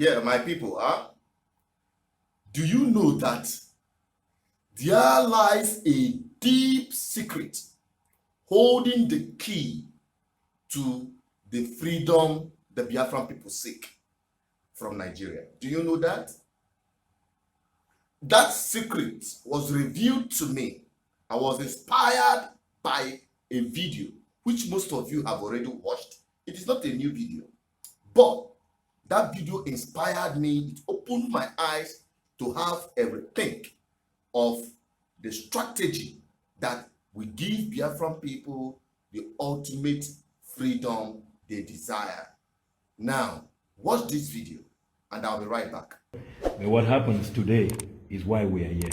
Yeah, my people, do you know that there lies a deep secret holding the key to the freedom the Biafran people seek from Nigeria? Do you know that? That secret was revealed to me. I was inspired by a video which most of you have already watched. It is not a new video, but that video inspired me. It opened my eyes to have a rethink of the strategy that will give Biafran people the ultimate freedom they desire. Now, watch this video and I'll be right back. What happens today is why we are here.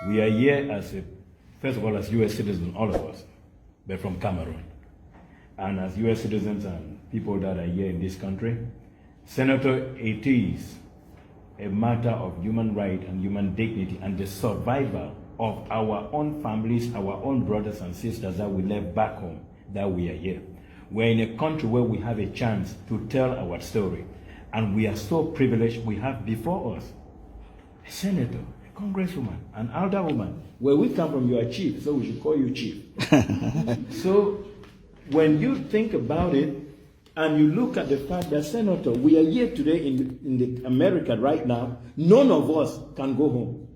We are here as first of all, as US citizens, all of us, but from Cameroon. And as US citizens and people that are here in this country, Senator, it is a matter of human right and human dignity and the survival of our own families, our own brothers and sisters that we left back home, that we are here. We're in a country where we have a chance to tell our story. And we are so privileged. We have before us a senator, a congresswoman, an elder woman. Where we come from, you are chief, so we should call you chief. So when you think about it, and you look at the fact that, Senator, we are here today in America right now, none of us can go home.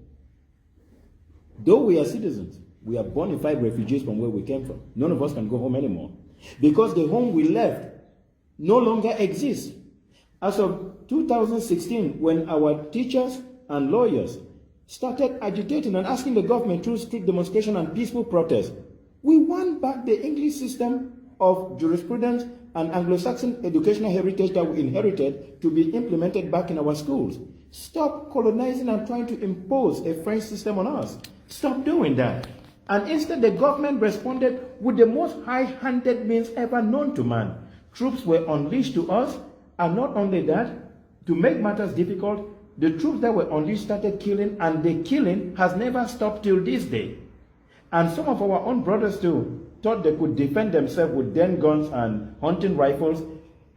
Though we are citizens, we are bona fide refugees from where we came from. None of us can go home anymore. Because the home we left no longer exists. As of 2016, when our teachers and lawyers started agitating and asking the government through street demonstration and peaceful protest, we won back the English system of jurisprudence and Anglo-Saxon educational heritage that we inherited to be implemented back in our schools. Stop colonizing and trying to impose a French system on us. Stop doing that. And instead, the government responded with the most high-handed means ever known to man. Troops were unleashed to us, and not only that, to make matters difficult, the troops that were unleashed started killing, and the killing has never stopped till this day. And some of our own brothers too thought they could defend themselves with den guns and hunting rifles,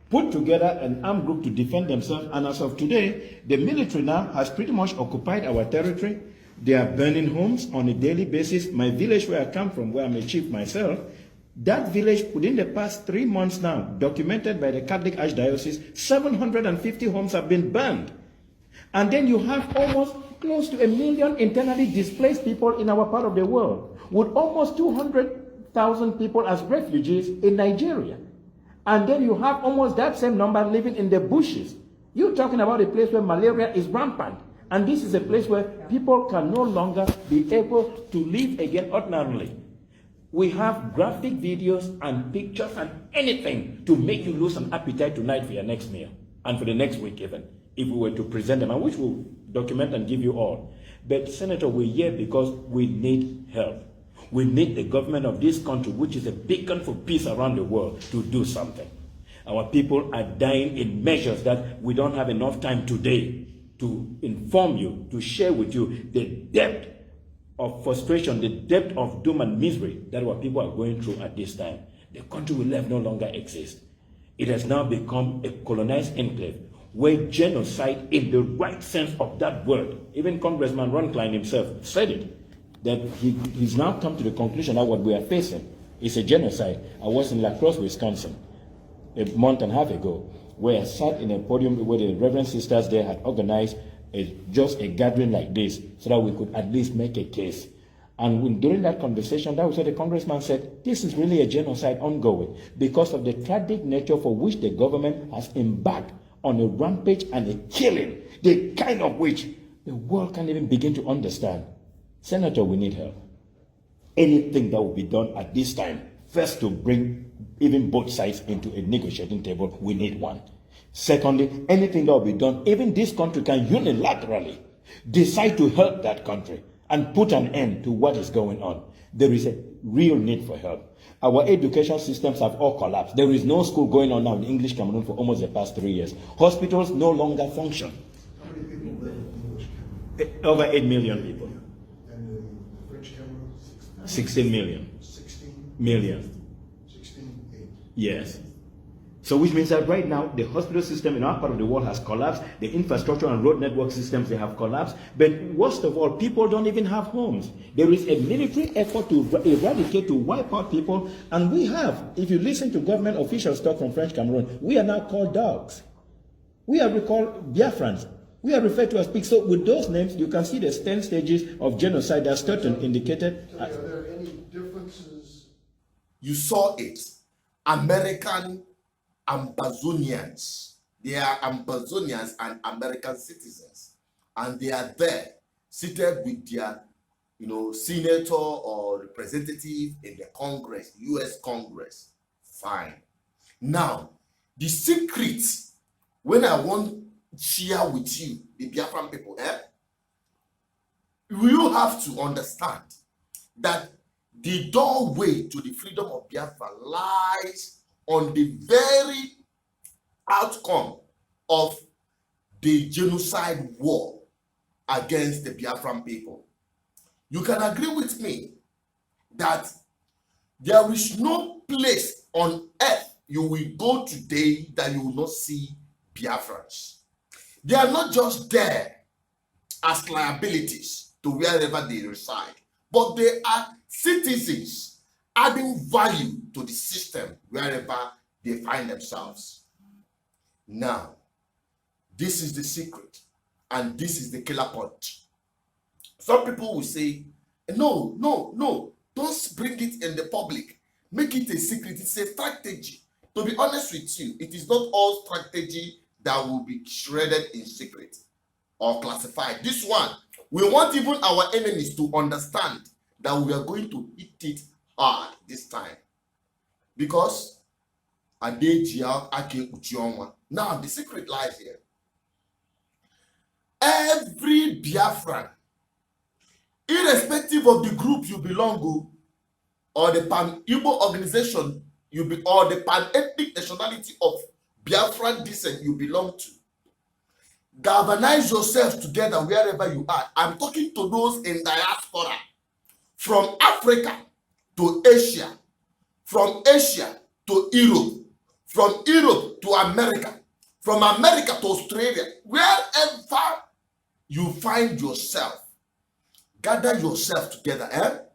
put together an armed group to defend themselves. And as of today, the military now has pretty much occupied our territory. They are burning homes on a daily basis. My village where I come from, where I'm a chief myself, that village within the past 3 months now, documented by the Catholic Archdiocese, 750 homes have been burned. And then you have almost close to 1 million internally displaced people in our part of the world, with almost 200,000 people as refugees in Nigeria. And then you have almost that same number living in the bushes. You're talking about a place where malaria is rampant. And this is a place where people can no longer be able to live again ordinarily. We have graphic videos and pictures and anything to make you lose an appetite tonight for your next meal and for the next week even, if we were to present them, and which we'll document and give you all. But Senator, we're here because we need help. We need the government of this country, which is a beacon for peace around the world, to do something. Our people are dying in measures that we don't have enough time today to inform you, to share with you the depth of frustration, the depth of doom and misery that our people are going through at this time. The country we left no longer exists. It has now become a colonized enclave where genocide, in the right sense of that word, even Congressman Ron Klein himself said it, that he's now come to the conclusion that what we are facing is a genocide. I was in La Crosse, Wisconsin, a month and a half ago, where I sat in a podium where the Reverend Sisters there had organized just a gathering like this so that we could at least make a case. And during that conversation, that was what the congressman said, this is really a genocide ongoing because of the tragic nature for which the government has embarked on a rampage and a killing, the kind of which the world can't even begin to understand. Senator, we need help. Anything that will be done at this time, first to bring even both sides into a negotiating table, we need one. Secondly, anything that will be done, even this country can unilaterally decide to help that country and put an end to what is going on. There is a real need for help. Our education systems have all collapsed. There is no school going on now in English Cameroon for almost the past 3 years. Hospitals no longer function. How many people live in English Cameroon? Over 8 million people. And in French Cameroon? 16 million. 16 million. 16, 8. Yes. So which means that right now, the hospital system in our part of the world has collapsed. The infrastructure and road network systems, they have collapsed. But worst of all, people don't even have homes. There is a military effort to eradicate, to wipe out people. And we have, if you listen to government officials talk from French Cameroon, we are now called dogs. We are called Biafrans. We are referred to as pigs. So with those names, you can see the 10 stages of genocide that Sturton indicated. Are there any differences? You saw it. American Ambazonians. They are Ambazonians and American citizens. And they are there, seated with their, senator or representative in the Congress, US Congress. Fine. Now, the secret, when I want to share with you, the Biafran people, you have to understand that the doorway to the freedom of Biafra lies on the very outcome of the genocide war against the Biafran people. You can agree with me that there is no place on earth you will go today that you will not see Biafrans. They are not just there as liabilities to wherever they reside, but they are citizens adding value to the system wherever they find themselves. Now, this is the secret, and this is the killer point. Some people will say, no, don't bring it in the public. Make it a secret. It's a strategy. To be honest with you, it is not all strategy that will be shredded in secret or classified. This one, we want even our enemies to understand that we are going to hit it hard this time, because now the secret lies here. Every Biafran, irrespective of the group you belong to, or the pan-Igbo organization or the pan-ethnic nationality of Biafran descent you belong to, galvanize yourself together wherever you are. I'm talking to those in diaspora, from Africa to Asia, from Asia to Europe, from Europe to America, from America to Australia. Wherever you find yourself, gather yourself together,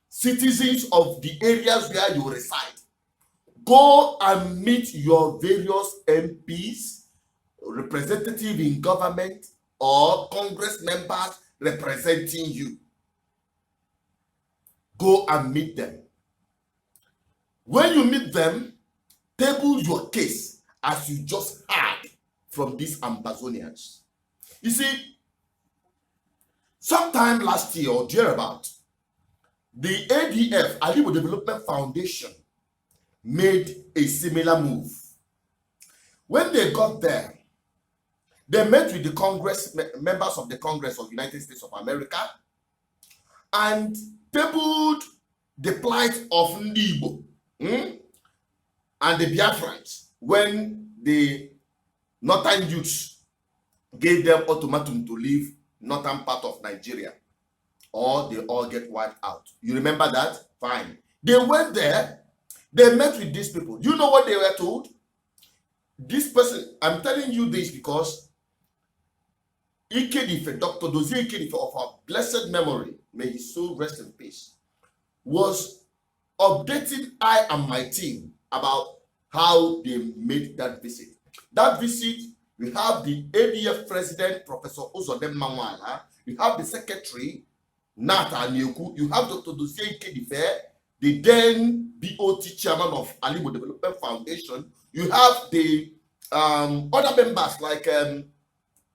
citizens of the areas where you reside. Go and meet your various MPs, representative in government, or Congress members representing you. Go and meet them. When you meet them, table your case as you just heard from these Ambazonians. You see, sometime last year or thereabout, the ADF, Alibo Development Foundation, made a similar move. When they got there, they met with the Congress, members of the Congress of the United States of America, and tabled the plight of Ndibo and the Biafrans when the northern youths gave them ultimatum to leave northern part of Nigeria, or they all get wiped out. You remember that? Fine. They went there, they met with these people. Do you know what they were told? This person, I'm telling you this because Ikedife, Dr. Dozie Ikedife of our blessed memory, may his soul rest in peace, was updating I and my team about how they made that visit. That visit, we have the ADF president, Professor Ozodem Mawala, you have the secretary, Nata Anyeku, you have Dr. Dozie Ikedife, the then BOT chairman of Alibo Development Foundation, you have the other members like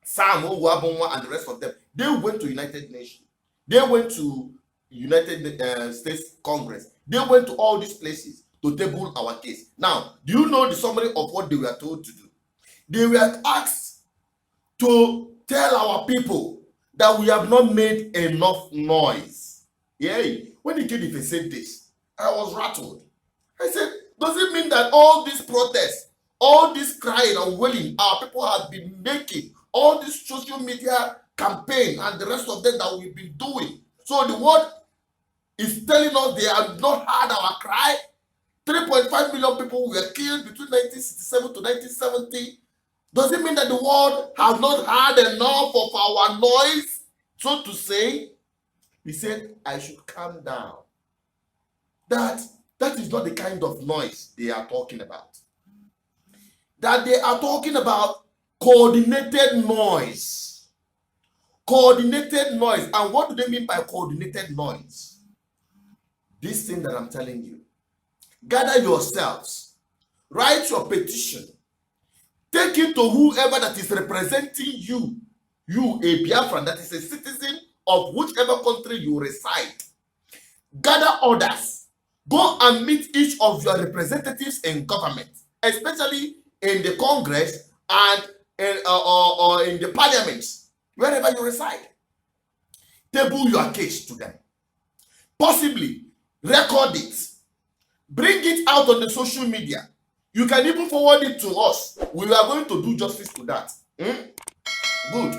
Sam Wabonwa and the rest of them. They went to United Nations. They went to United States Congress. They went to all these places to table our case. Now, do you know the summary of what they were told to do? They were asked to tell our people that we have not made enough noise. Yeah. When the kid said this, I was rattled. I said, does it mean that all these protests, all this crying and wailing our people have been making, all this social media campaign and the rest of them that we've been doing, so the world is telling us they have not heard our cry? 3.5 million people were killed between 1967 to 1970. Does it mean that the world has not had enough of our noise, so to say? He said, I should calm down. That is not the kind of noise they are talking about. That they are talking about coordinated noise. Coordinated noise. And what do they mean by coordinated noise? This thing that I'm telling you. Gather yourselves. Write your petition. Take it to whoever that is representing you. You, a Biafran, that is a citizen of whichever country you reside. Gather others. Go and meet each of your representatives in government, especially in the Congress and or in the parliaments, wherever you reside. Table your case to them. Possibly record it. Bring it out on the social media. You can even forward it to us. We are going to do justice to that. Good.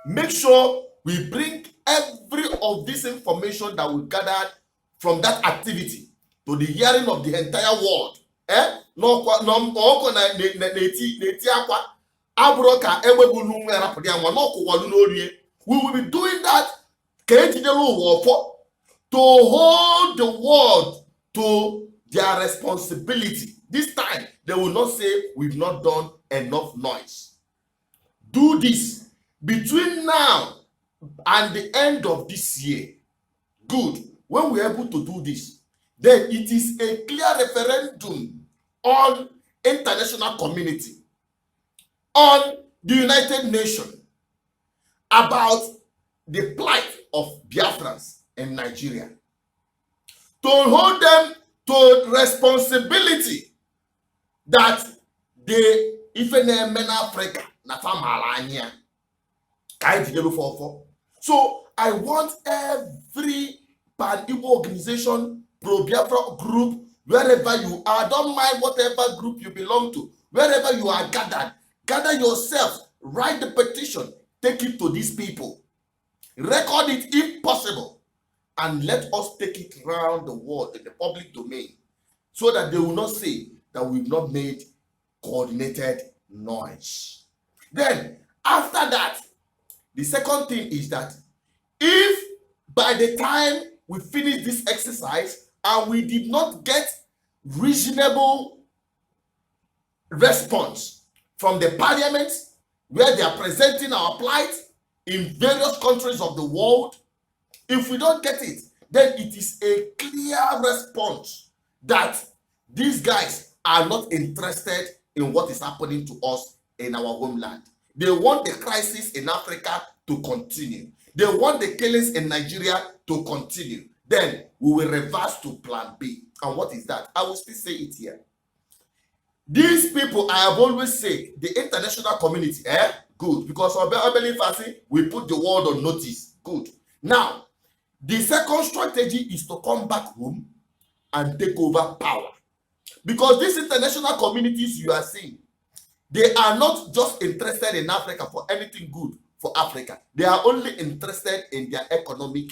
Make sure we bring every of this information that we gathered from that activity to the hearing of the entire world. We will be doing that to hold the world to their responsibility. This time, they will not say we've not done enough noise. Do this between now and the end of this year. Good. When we're able to do this, then it is a clear referendum on international community, on the United Nations, about the plight of Biafrans in Nigeria. To hold them to responsibility that they, if in Africa, so I want every Pan-Igbo organization, pro-Biafra group, wherever you are, don't mind whatever group you belong to, wherever you are gathered, gather yourself, write the petition, take it to these people, record it if possible, and let us take it around the world in the public domain so that they will not say that we've not made coordinated noise. Then, after that, the second thing is that if by the time we finish this exercise and we did not get reasonable response from the parliaments where they are presenting our plight in various countries of the world, if we don't get it, then it is a clear response that these guys are not interested in what is happening to us in our homeland. They want the crisis in Africa to continue. They want the killings in Nigeria to continue. Then we will reverse to plan B. And what is that? I will still say it here. These people, I have always said, the international community, good, because we put the world on notice. Good. Now, the second strategy is to come back home and take over power. Because these international communities you are seeing, they are not just interested in Africa for anything good for Africa. They are only interested in their economic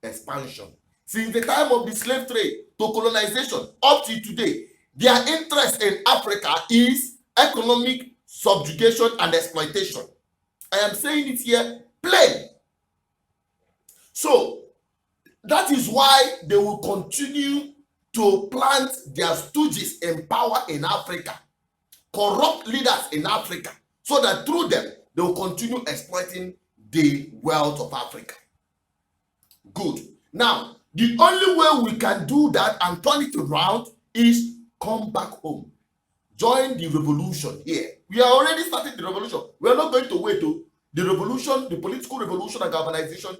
expansion. Since the time of the slave trade to colonization up to today, their interest in Africa is economic subjugation and exploitation. I am saying it here plain. So, that is why they will continue to plant their stooges in power in Africa, corrupt leaders in Africa, so that through them, they will continue exploiting the wealth of Africa. Good. Now, the only way we can do that and turn it around is come back home. Join the revolution here. We are already starting the revolution. We are not going to wait till the revolution, the political revolution and galvanization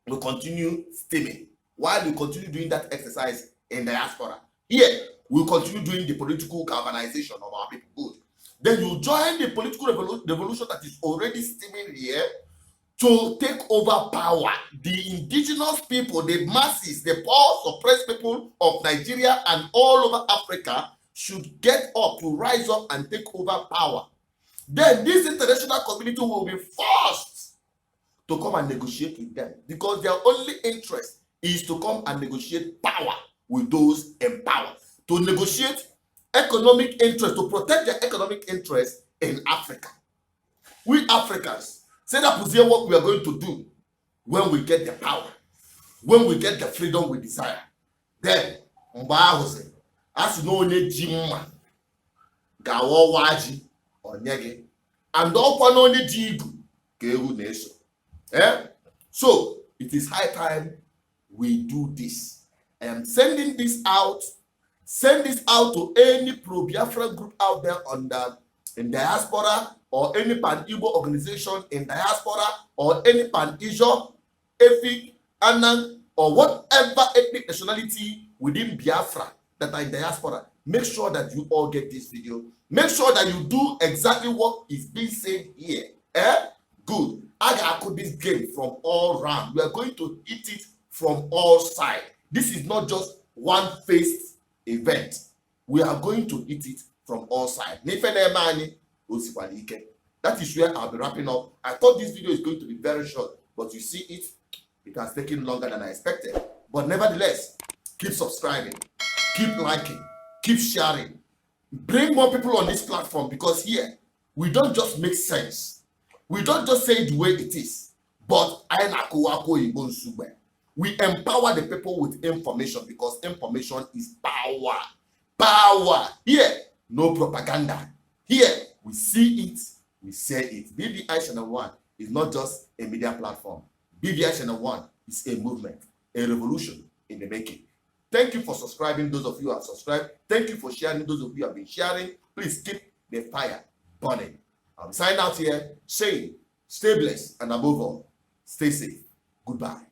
will continue steaming while we continue doing that exercise in diaspora. Here, we'll continue doing the political galvanization of our people. Good. Then you join the political revolution that is already steaming here to take over power. The indigenous people, the masses, the poor suppressed people of Nigeria and all over Africa should get up to rise up and take over power. Then this international community will be forced to come and negotiate with them because their only interest is to come and negotiate power with those in power. to negotiate economic interest, to protect their economic interest in Africa. We Africans, say that is what we are going to do when we get the power, when we get the freedom we desire. Then, as you know, Jimma, Gawa Waji, or Nyege, and all only Jigu, Geru Nation. So, it is high time we do this. I am sending this out. Send this out to any pro-Biafra group out there in diaspora, or any pan-Igbo organization in diaspora, or any pan-Ijo, Efik, Anang, or whatever ethnic nationality within Biafra that are in diaspora. Make sure that you all get this video. Make sure that you do exactly what is being said here. Good. I got this game from all round. We are going to hit it from all sides. This is not just one-faced event. We are going to hit it from all sides. That is where I'll be wrapping up. I thought this video is going to be very short, but you see it has taken longer than I expected. But nevertheless, keep subscribing, keep liking, keep sharing. Bring more people on this platform, because here we don't just make sense. We don't just say it the way it is, but we empower the people with information, because information is power. Power. Here, no propaganda. Here, we see it, we say it. BVI Channel 1 is not just a media platform. BVI Channel 1 is a movement, a revolution in the making. Thank you for subscribing, those of you who have subscribed. Thank you for sharing, those of you who have been sharing. Please keep the fire burning. I'll be signing out here saying, stay blessed, and above all, stay safe. Goodbye.